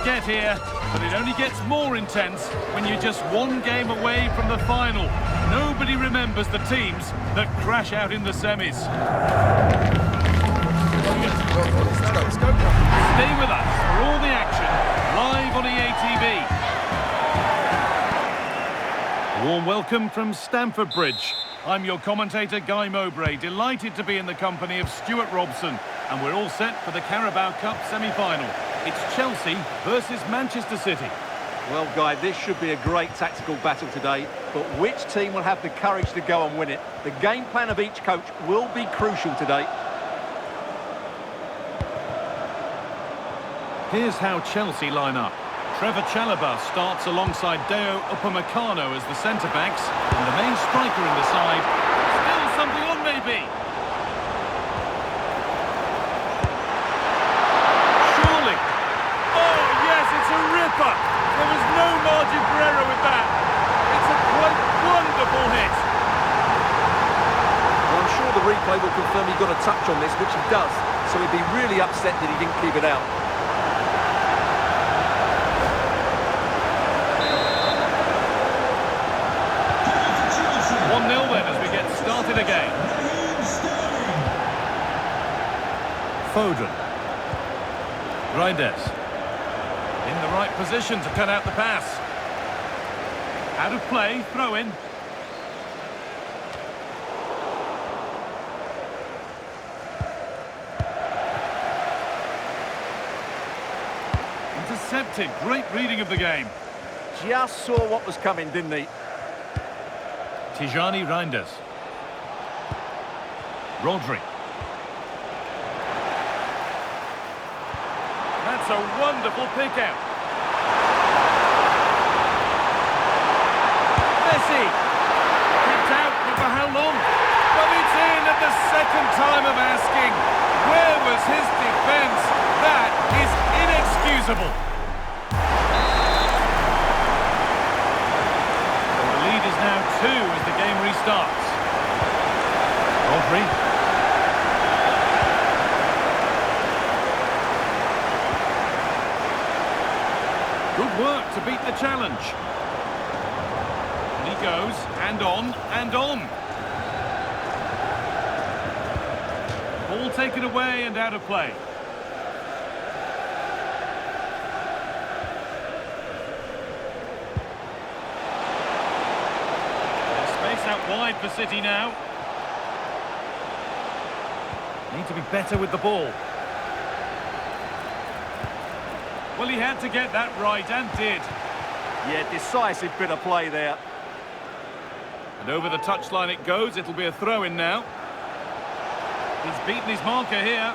get here, but it only gets more intense when you're just one game away from the final. Nobody remembers the teams that crash out in the semis. Stay with us for all the action, live on EA TV. A warm welcome from Stamford Bridge. I'm your commentator, Guy Mowbray, delighted to be in the company of Stuart Robson, and we're all set for the Carabao Cup semi-final. It's Chelsea versus Manchester City. Well, Guy, this should be a great tactical battle today, but which team will have the courage to go and win it? The game plan of each coach will be crucial today. Here's how Chelsea line up. Trevor Chalobah starts alongside Deo Upamecano as the centre-backs, and the main striker in the side. Still something on, maybe. Surely. Oh, yes, it's a ripper. There was no margin for error with that. It's a quite wonderful hit. Well, I'm sure the replay will confirm he got a touch on this, which he does, so he'd be really upset that he didn't keep it out. 1-0 then as we get started again. Foden. Reinders. In the right position to cut out the pass. Out of play, throw in. Intercepted, great reading of the game. Just saw what was coming, didn't he? Tijani Reinders. Rodri. That's a wonderful pick out. Messi. Kicked out, but for how long? But it's in at the second time of asking. Where was his defence? That is inexcusable. The lead is now 2 as the game restarts. Rodri. Good work to beat the challenge. And he goes, and on, and on. Ball taken away and out of play. There's space out wide for City now. Need to be better with the ball. Well, he had to get that right, and did. Yeah, decisive bit of play there. And over the touchline it goes. It'll be a throw-in now. He's beaten his marker here.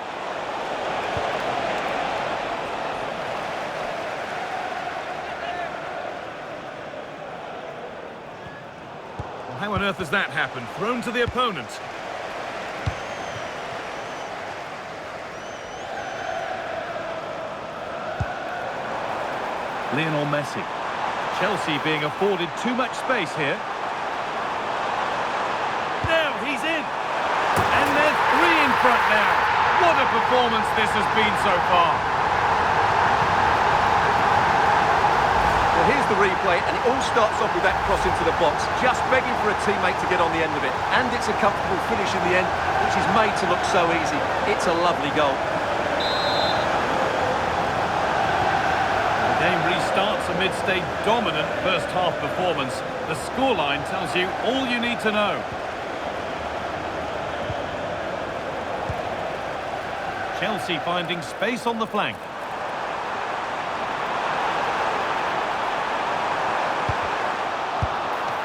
Well, how on earth has that happened? Thrown to the opponent. Lionel Messi. Chelsea being afforded too much space here. Now he's in. And they're 3 in front now. What a performance this has been so far. Well, here's the replay, and it all starts off with that cross into the box, just begging for a teammate to get on the end of it. And it's a comfortable finish in the end, which is made to look so easy. It's a lovely goal. The game restarts amidst a dominant first-half performance. The scoreline tells you all you need to know. Chelsea finding space on the flank.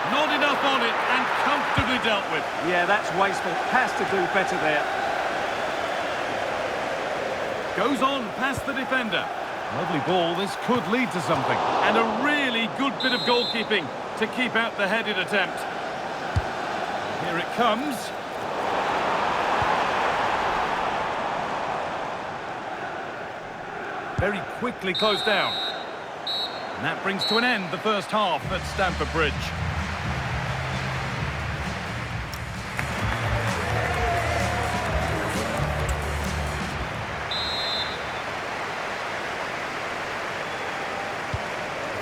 Not enough on it and comfortably dealt with. Yeah, that's wasteful. Has to do better there. Goes on past the defender. Lovely ball, this could lead to something. And a really good bit of goalkeeping to keep out the headed attempt. Here it comes. Very quickly closed down. And that brings to an end the first half at Stamford Bridge.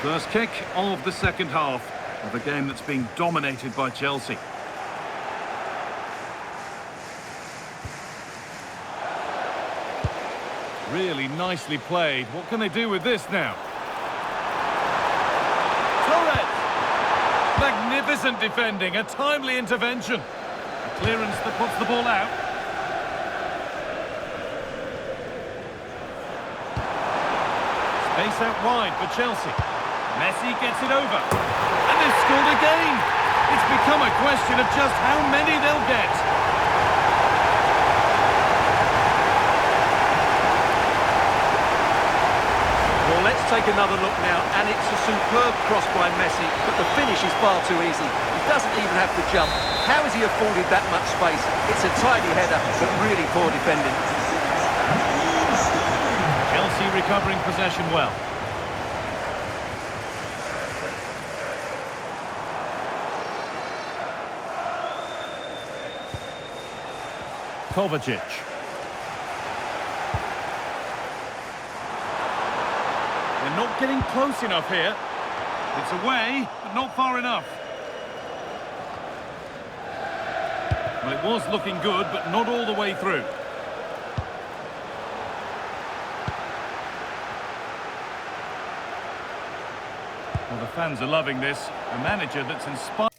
First kick of the second half of a game that's been dominated by Chelsea. Really nicely played. What can they do with this now? Torres! Magnificent defending, a timely intervention. A clearance that puts the ball out. Space out wide for Chelsea. Messi gets it over. And they've scored again. It's become a question of just how many they'll get. Well, let's take another look now, and it's a superb cross by Messi, but the finish is far too easy. He doesn't even have to jump. How has he afforded that much space? It's a tidy header, but really poor defending. Chelsea recovering possession well. Kovacic. They're not getting close enough here. It's away, but not far enough. Well, it was looking good, but not all the way through. Well, the fans are loving this. A manager that's inspired.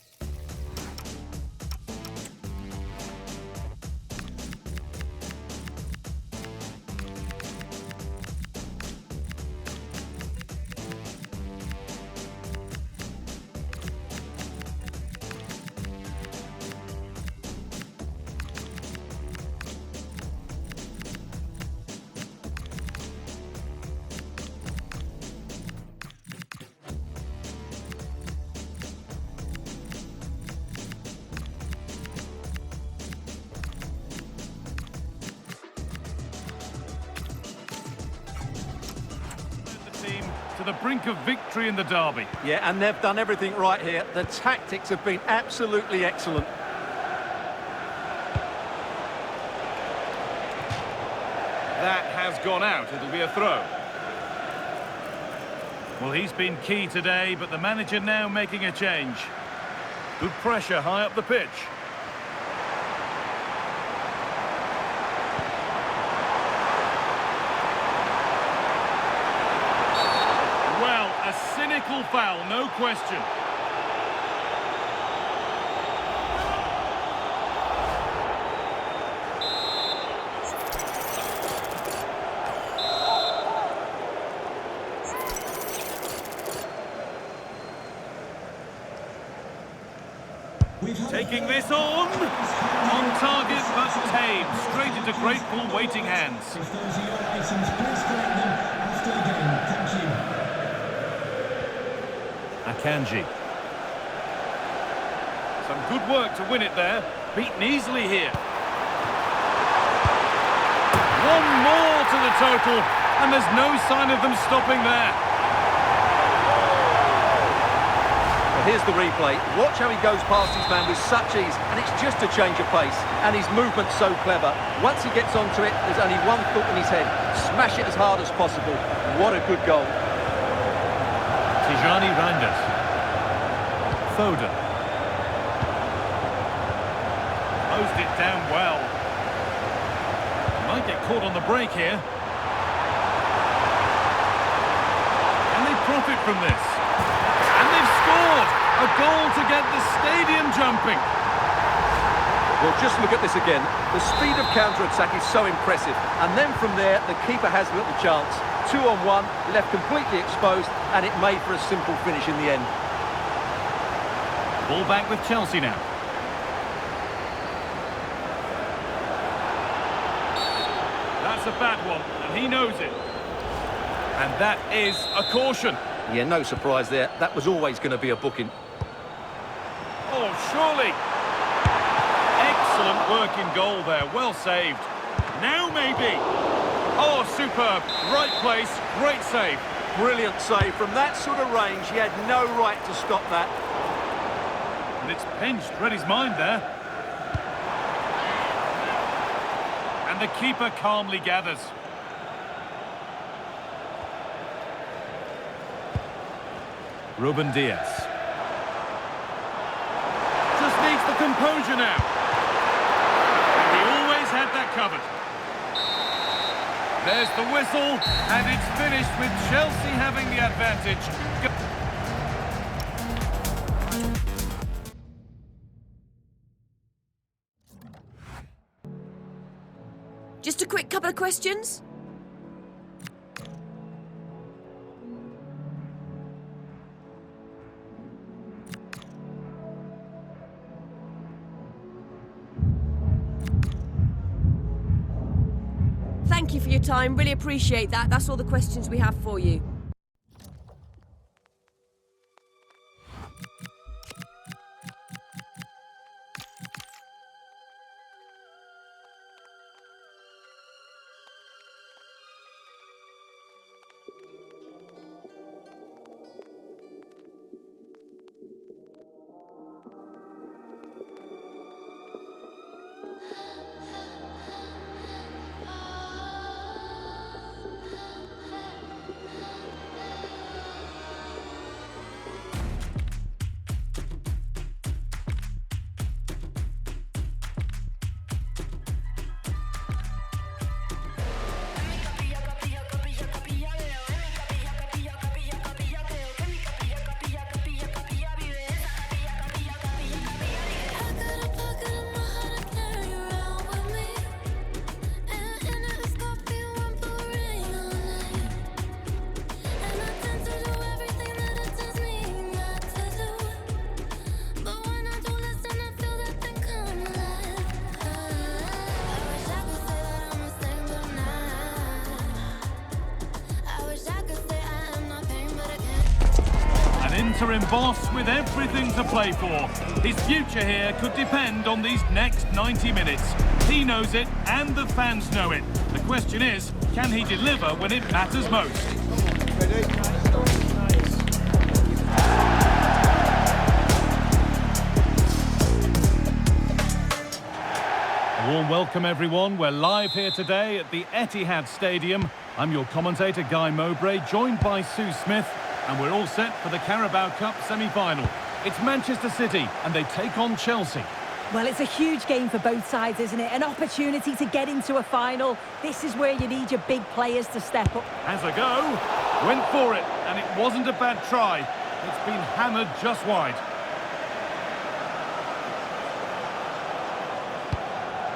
To the brink of victory in the derby. Yeah, and they've done everything right here. The tactics have been absolutely excellent. That has gone out. It'll be a throw. Well, he's been key today, but the manager now making a change. Good pressure high up the pitch. Well, a cynical foul, no question. Taking this on target but tame, straight into grateful waiting hands. If those are your items, please collect them after the game. Thank you. Akanji. Some good work to win it there. Beaten easily here. One more to the total, and there's no sign of them stopping there. Here's the replay. Watch how he goes past his man with such ease, and it's just a change of pace. And his movement's so clever. Once he gets onto it, there's only one thought in his head. Smash it as hard as possible. What a good goal. Tijani Randers. Foden. Closed it down well. Might get caught on the break here. Can they profit from this? And they've scored! A goal to get the stadium jumping. Well, just look at this again. The speed of counter-attack is so impressive. And then from there, the keeper has little chance. 2-on-1, left completely exposed, and it made for a simple finish in the end. Ball back with Chelsea now. That's a bad one, and he knows it. And that is a caution. Yeah, no surprise there. That was always going to be a booking. Oh, surely. Excellent work in goal there. Well saved. Now maybe. Oh, superb. Right place. Great save. Brilliant save. From that sort of range, he had no right to stop that. And it's pinched. Read his mind there. And the keeper calmly gathers. Ruben Diaz. Just needs the composure now. And he always had that covered. There's the whistle, and it's finished with Chelsea having the advantage. Just a quick couple of questions. Thank you for your time, really appreciate that. That's all the questions we have for you. Interim boss with everything to play for. His future here could depend on these next 90 minutes. He knows it and the fans know it. The question is, can he deliver when it matters most? A warm welcome everyone. We're live here today at the Etihad Stadium. I'm your commentator Guy Mowbray, joined by Sue Smith. And we're all set for the Carabao Cup semi-final. It's Manchester City, and they take on Chelsea. Well, it's a huge game for both sides, isn't it? An opportunity to get into a final. This is where you need your big players to step up. Has a go, went for it, and it wasn't a bad try. It's been hammered just wide.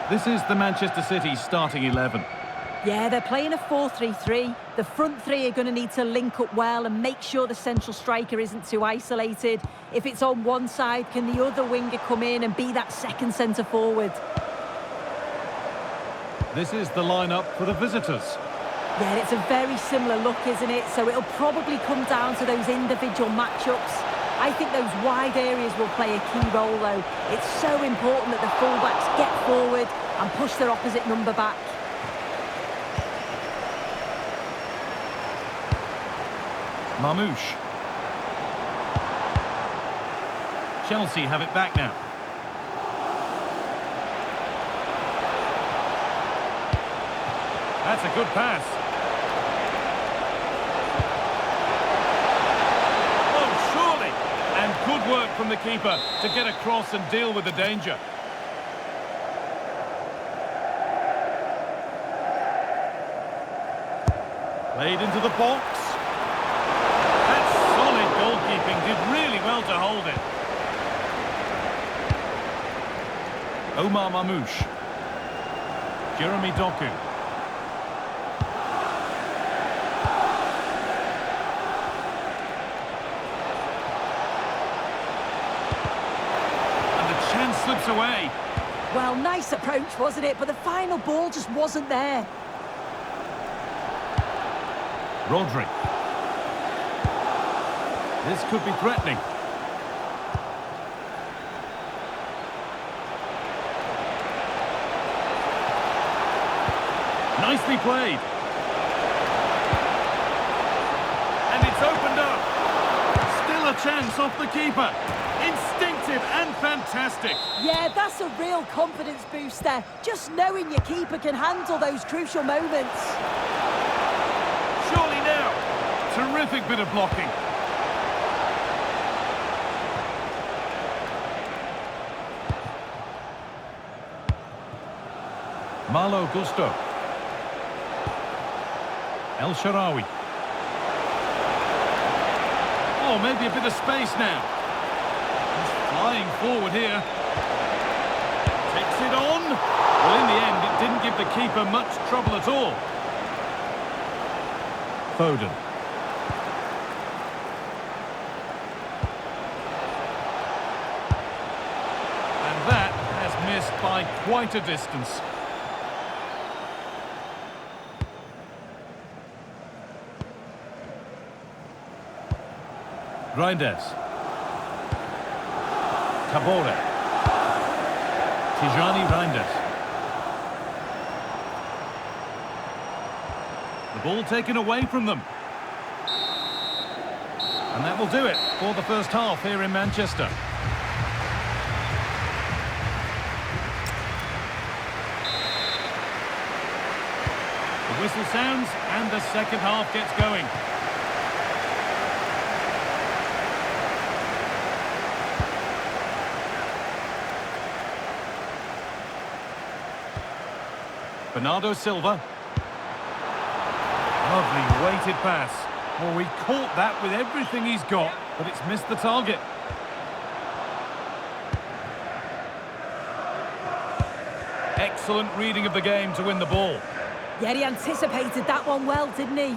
This is the Manchester City starting 11. Yeah, they're playing a 4-3-3. The front three are going to need to link up well and make sure the central striker isn't too isolated. If it's on one side, can the other winger come in and be that second centre forward? This is the lineup for the visitors. Yeah, it's a very similar look, isn't it? So it'll probably come down to those individual matchups. I think those wide areas will play a key role, though. It's so important that the fullbacks get forward and push their opposite number back. Marmouche. Chelsea have it back now. That's a good pass. Oh, surely! And good work from the keeper to get across and deal with the danger. Played into the box. Goalkeeping did really well to hold it. Omar Marmouche. Jeremy Doku. And the chance slips away. Well, nice approach, wasn't it? But the final ball just wasn't there. Rodri. This could be threatening. Nicely played. And it's opened up. Still a chance off the keeper. Instinctive and fantastic. Yeah, that's a real confidence booster. Just knowing your keeper can handle those crucial moments. Surely now. Terrific bit of blocking. Malo Gusto. El Shaarawy. Oh, maybe a bit of space now. He's flying forward here. Takes it on. Well, in the end, it didn't give the keeper much trouble at all. Foden. And that has missed by quite a distance. Reinders. Tabore. Tijani Reinders. The ball taken away from them. And that will do it for the first half here in Manchester. The whistle sounds and the second half gets going. Bernardo Silva. Lovely weighted pass. Well, he caught that with everything he's got, but it's missed the target. Excellent reading of the game to win the ball. Yeah, he anticipated that one well, didn't he?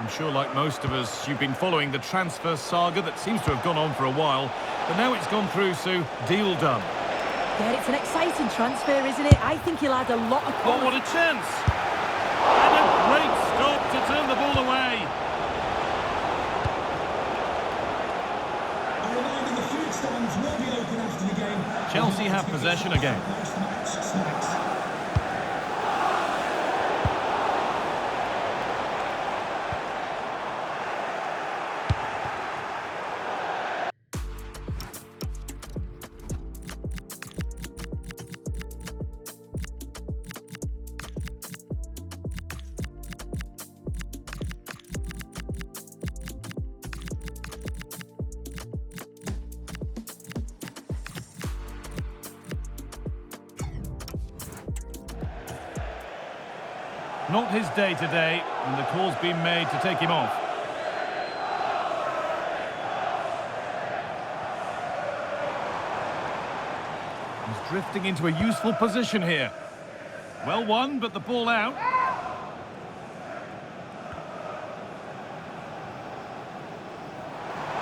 I'm sure, like most of us, you've been following the transfer saga that seems to have gone on for a while, but now it's gone through, so deal done. Yeah, it's an exciting transfer, isn't it? I think he'll add a lot of... Oh, what a chance! And a great stop to turn the ball away. A reminder, the food stands will be open after the game. Chelsea have possession again. Snacks. Not his day today, and the call's been made to take him off. He's drifting into a useful position here. Well won, but the ball out.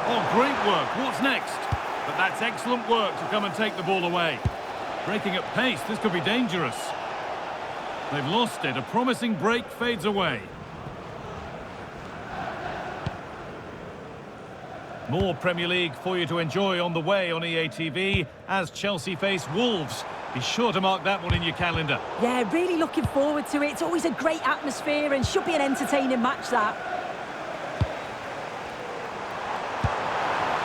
Oh, great work. What's next? But that's excellent work to come and take the ball away. Breaking at pace, this could be dangerous. They've lost it. A promising break fades away. More Premier League for you to enjoy on the way on EA TV as Chelsea face Wolves. Be sure to mark that one in your calendar. Yeah, really looking forward to it. It's always a great atmosphere and should be an entertaining match, that.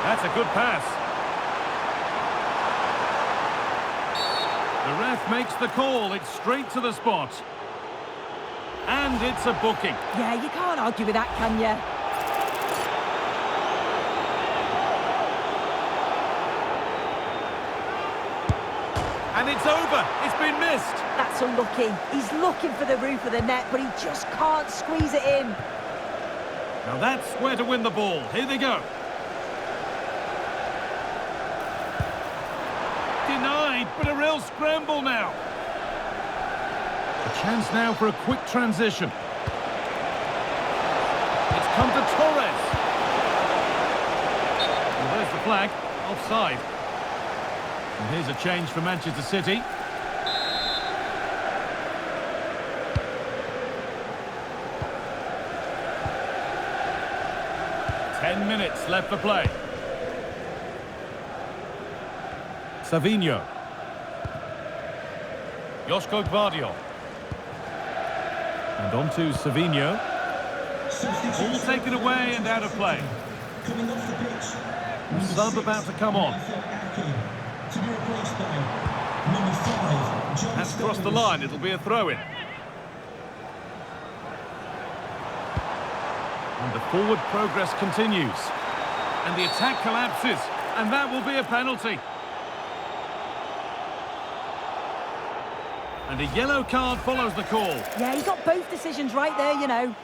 That's a good pass. The ref makes the call. It's straight to the spot. And it's a booking. Yeah, you can't argue with that, can you? And it's over. It's been missed. That's unlucky. He's looking for the roof of the net, but he just can't squeeze it in. Now that's where to win the ball. Here they go. Denied, but a real scramble now. A chance now for a quick transition. It's come to Torres. Well, there's the flag. Offside. And here's a change for Manchester City. Ten minutes left for play. Savinho. Joško Gvardiol. And on to Savinho. Ball taken away and out of play. Coming off the pitch. Sub about to come on. To be replaced by number 5, John That's crossed the line. It'll be a throw-in. And the forward progress continues. And the attack collapses. And that will be a penalty. And a yellow card follows the call. Yeah, he got both decisions right there, you know.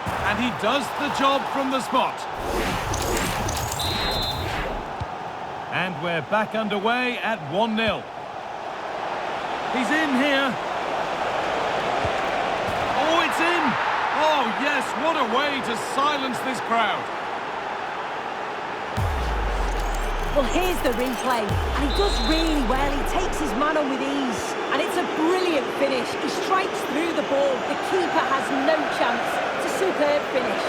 And he does the job from the spot. And we're back underway at 1-0. He's in here. Oh, it's in! Oh, yes, what a way to silence this crowd. Well, here's the replay, and he does really well. He takes his man on with ease, and it's a brilliant finish. He strikes through the ball. The keeper has no chance. It's a superb finish.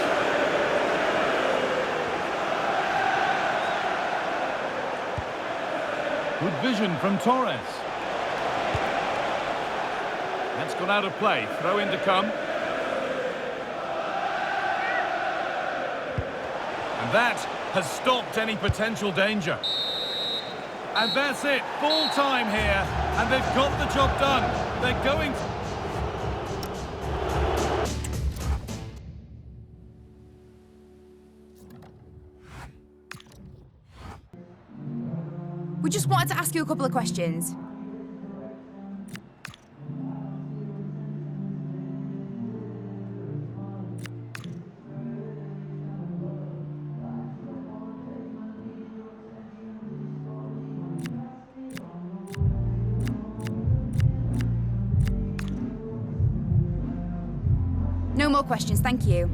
Good vision from Torres. That's gone out of play. Throw in to come. And that has stopped any potential danger. And that's it, full time here, and they've got the job done. They're going... We just wanted to ask you a couple of questions. No more questions, thank you.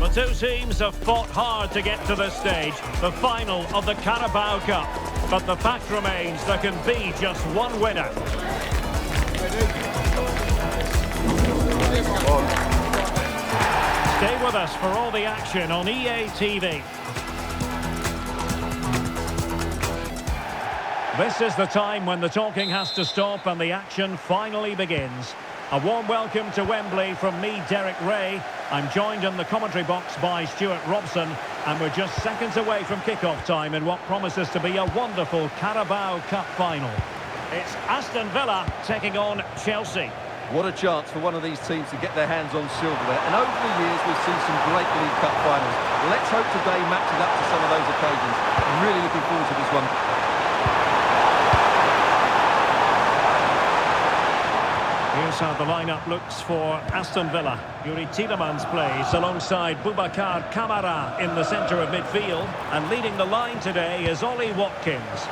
The two teams have fought hard to get to this stage, the final of the Carabao Cup. But the fact remains there can be just one winner. Stay with us for all the action on EA TV. This is the time when the talking has to stop and the action finally begins. A warm welcome to Wembley from me, Derek Ray. I'm joined in the commentary box by Stuart Robson, and we're just seconds away from kick-off time in what promises to be a wonderful Carabao Cup final. It's Aston Villa taking on Chelsea. What a chance for one of these teams to get their hands on silver there. And over the years, we've seen some great League Cup finals. Let's hope today matches up to some of those occasions. I'm really looking forward to this one. Here's how the lineup looks for Aston Villa. Yuri Tielemans plays alongside Boubacar Kamara in the centre of midfield. And leading the line today is Ollie Watkins.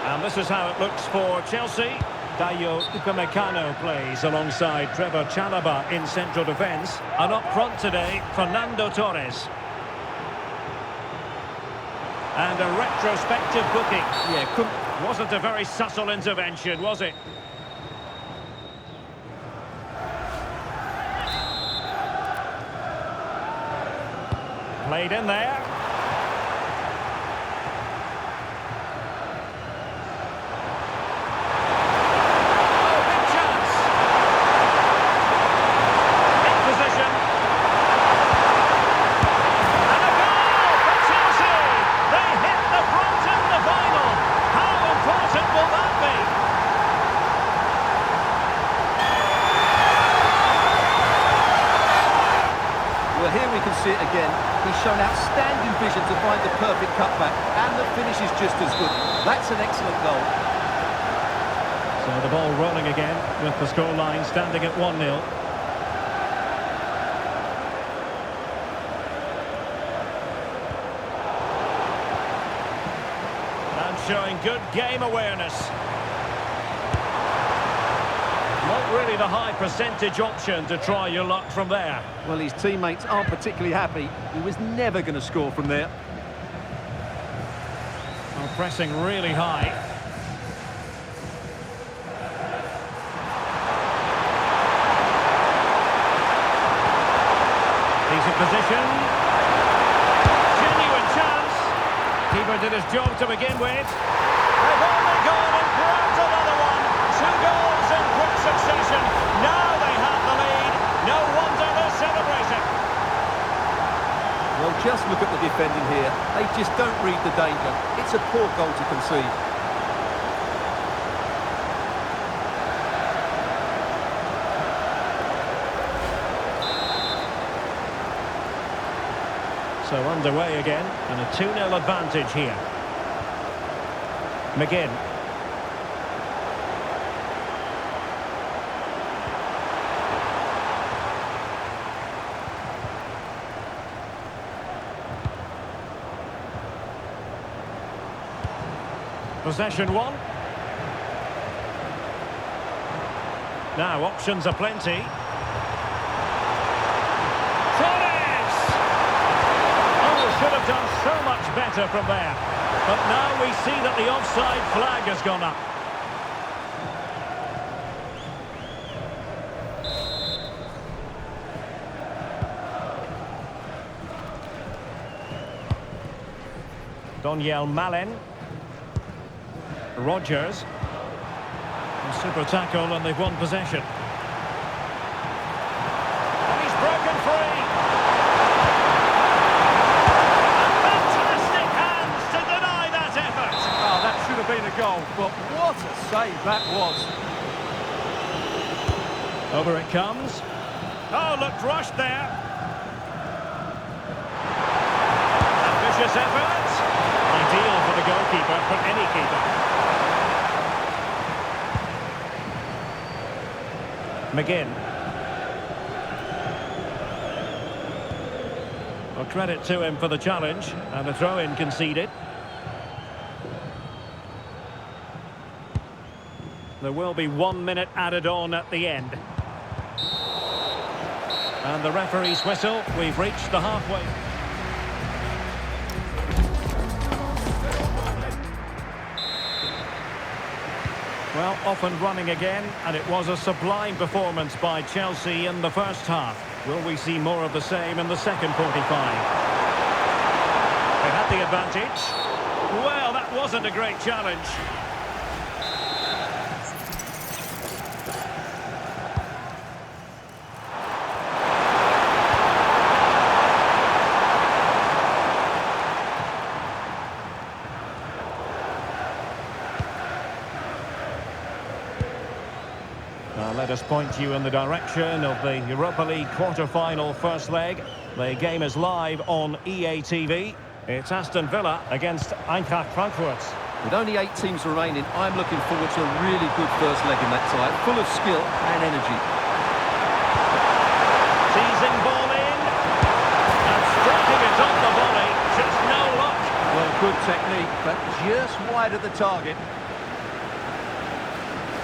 And this is how it looks for Chelsea. Dayo Upamecano plays alongside Trevor Chalobah in central defence. And up front today, Fernando Torres. And a retrospective booking. Wasn't a very subtle intervention, was it? Played in there. Here we can see it again. He's shown outstanding vision to find the perfect cutback, and the finish is just as good. That's an excellent goal. So the ball rolling again with the scoreline standing at 1-0. And showing good game awareness. Not really the high percentage option to try your luck from there. Well, his teammates aren't particularly happy. He was never going to score from there. Well, pressing really high. Decent position. Genuine chance. Keeper did his job to begin with. They've only gone and grabbed another one. 2 goals in quick succession. Now they have the lead. No wonder they're celebrating. Well, just look at the defending here. They just don't read the danger. It's a poor goal to concede. So underway again, and a 2-0 advantage here. McGinn. Possession one. Now options are plenty. Torres! Oh, should have done so much better from there. But now we see that the offside flag has gone up. Donyell Malen. Rodgers. A super tackle and they've won possession. And he's broken free. Fantastic hands to deny that effort. Oh, that should have been a goal, but what a save that was. Over it comes. Oh, looked rushed there. Ambitious effort. Ideal for the goalkeeper, for any keeper. McGinn. Well, credit to him for the challenge, and a throw-in conceded. There will be 1 minute added on at the end. And the referee's whistle, we've reached the halfway. Well, off and running again, and it was a sublime performance by Chelsea in the first half. Will we see more of the same in the second 45? They had the advantage. Well, that wasn't a great challenge. Let us point you in the direction of the Europa League quarter-final first leg. The game is live on EA TV. It's Aston Villa against Eintracht Frankfurt. With only 8 teams remaining, I'm looking forward to a really good first leg in that tie, full of skill and energy. Teasing ball in, and striking it on the volley, just no luck. Well, good technique, but just wide of the target.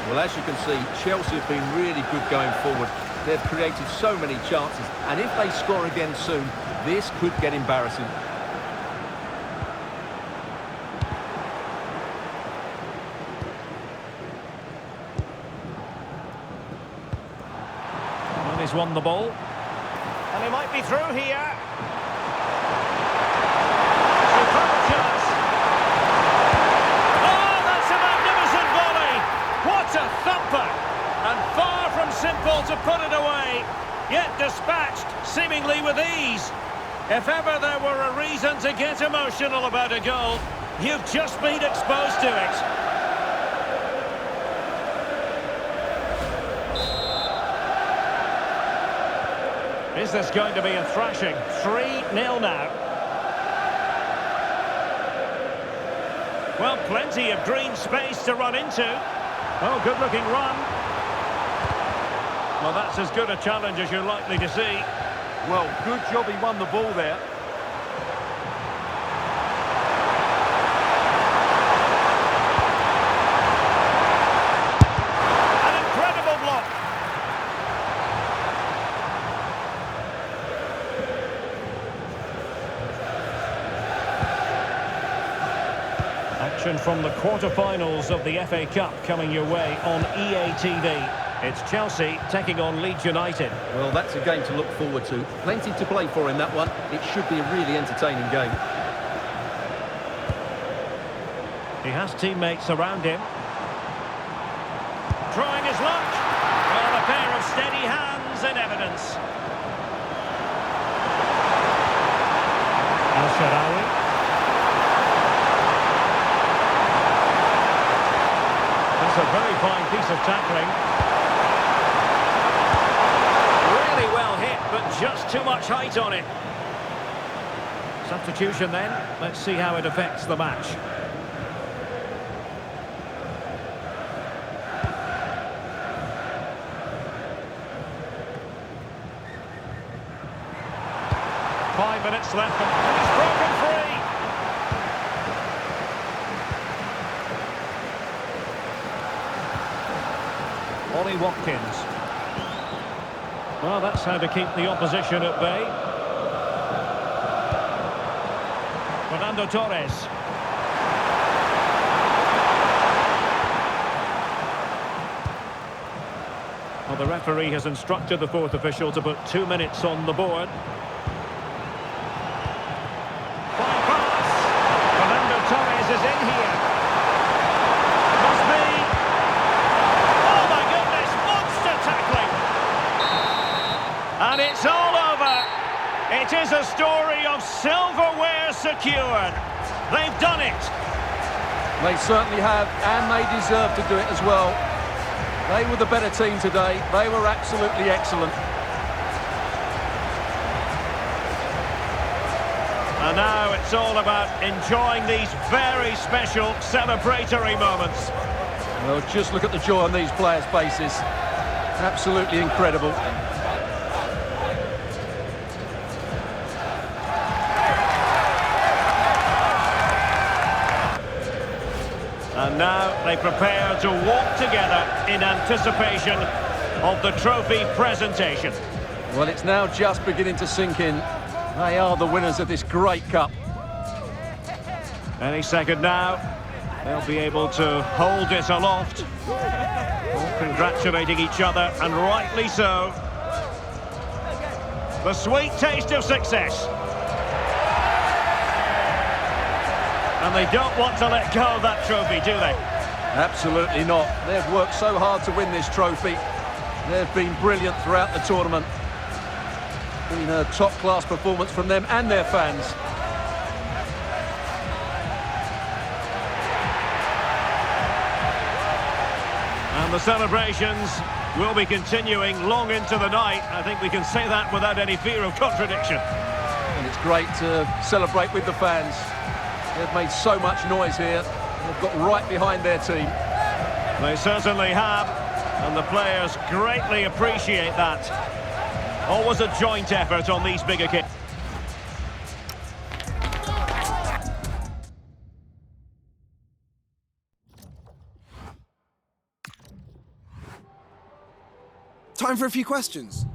Well, as you can see, Chelsea have been really good going forward. They've created so many chances, and if they score again soon, this could get embarrassing. Well, he's won the ball, and he might be through here. Superb chance. Oh, that's a magnificent volley. What a thumper! And far from simple to put it away, yet dispatched seemingly with ease. If ever there were a reason to get emotional about a goal, you've just been exposed to it. Is this going to be a thrashing? 3-0 now. Well, plenty of green space to run into. Oh, good-looking run. Well, that's as good a challenge as you're likely to see. Well, good job he won the ball there. An incredible block. Action from the quarter-finals of the FA Cup coming your way on EA TV. It's Chelsea taking on Leeds United. Well, that's a game to look forward to. Plenty to play for in that one. It should be a really entertaining game. He has teammates around him. Trying his luck. Well, a pair of steady hands in evidence. Al-Shaarawy. That's a very fine piece of tackling. Really well hit, but just too much height on it. Substitution then. Let's see how it affects the match. Five minutes left and he's broken free. Ollie Watkins. Well, that's how to keep the opposition at bay. Fernando Torres. Well, the referee has instructed the fourth official to put 2 minutes on the board. Fine pass. Fernando Torres is in here. Must be. Oh my goodness, monster tackling. And it's all over. It is a story of silverware secured. They've done it. They certainly have, and they deserve to do it as well. They were the better team today. They were absolutely excellent. And now it's all about enjoying these very special celebratory moments. Well, just look at the joy on these players' faces. Absolutely incredible. And now they prepare to walk together in anticipation of the trophy presentation. Well, it's now just beginning to sink in. They are the winners of this great cup. Any second now, they'll be able to hold it aloft. All congratulating each other, and rightly so. The sweet taste of success. And they don't want to let go of that trophy, do they? Absolutely not. They've worked so hard to win this trophy. They've been brilliant throughout the tournament. Been a top-class performance from them and their fans. And And the celebrations will be continuing long into the night. I think we can say that without any fear of contradiction. And it's great to celebrate with the fans. They've made so much noise here. They've got right behind their team. They certainly have, and the players greatly appreciate that. Always a joint effort on these big occasions. Time for a few questions.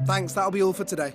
Thanks, that'll be all for today.